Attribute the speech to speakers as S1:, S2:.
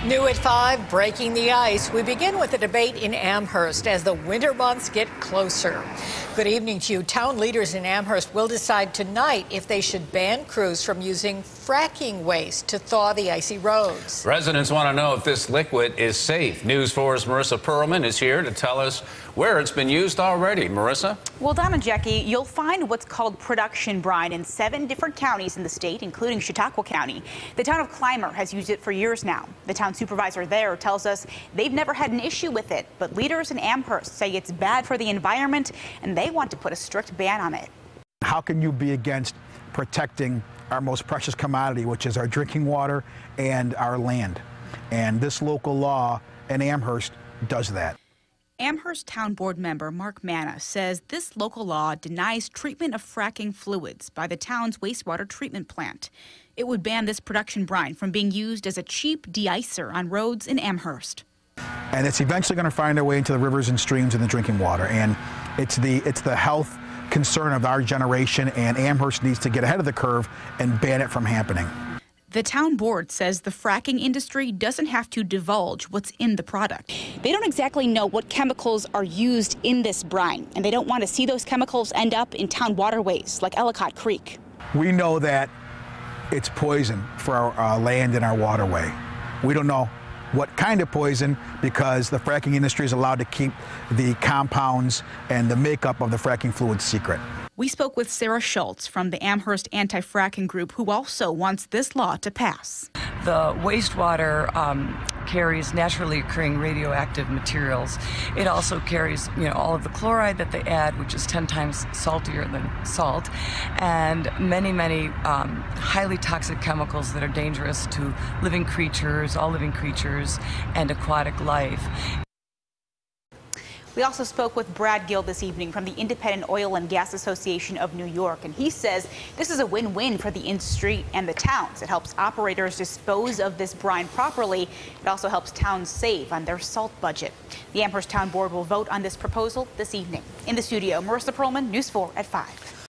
S1: New at 5, breaking the ice. We begin with a debate in Amherst as the winter months get closer. Good evening to you. Town leaders in Amherst will decide tonight if they should ban crews from using fracking waste to thaw the icy roads.
S2: Residents want to know if this liquid is safe. News 4's Marissa Perlman is here to tell us where it's been used already. Marissa?
S3: Well, Don and Jackie, you'll find what's called production brine in 7 different counties in the state, including Chautauqua County. The town of Clymer has used it for years now. The town supervisor there tells us they've never had an issue with it, but leaders in Amherst say it's bad for the environment and they want to put a strict ban on it.
S4: How can you be against protecting our most precious commodity, which is our drinking water and our land? And this local law in Amherst does that.
S3: Amherst Town Board member Mark Manna says this local law denies treatment of fracking fluids by the town's wastewater treatment plant. It would ban this production brine from being used as a cheap de-icer on roads in Amherst.
S4: And it's eventually going to find our way into the rivers and streams and the drinking water. And it's the health concern of our generation, and Amherst needs to get ahead of the curve and ban it from happening.
S3: The town board says the fracking industry doesn't have to divulge what's in the product. They don't exactly know what chemicals are used in this brine, and they don't want to see those chemicals end up in town waterways like Ellicott Creek.
S4: We know that it's poison for our land and our waterway. We don't know what kind of poison because the fracking industry is allowed to keep the compounds and the makeup of the fracking fluid secret.
S3: We spoke with Sarah Schultz from the Amherst Anti-Fracking Group, who also wants this law to pass.
S5: The wastewater carries naturally occurring radioactive materials. It also carries, all of the chloride that they add, which is 10 times saltier than salt, and many highly toxic chemicals that are dangerous to living creatures, all living creatures, and aquatic life.
S3: We also spoke with Brad Gill this evening from the Independent Oil and Gas Association of New York, and he says this is a win-win for the industry and the towns. It helps operators dispose of this brine properly. It also helps towns save on their salt budget. The Amherst Town Board will vote on this proposal this evening. In the studio, Marissa Perlman, News 4 at 5.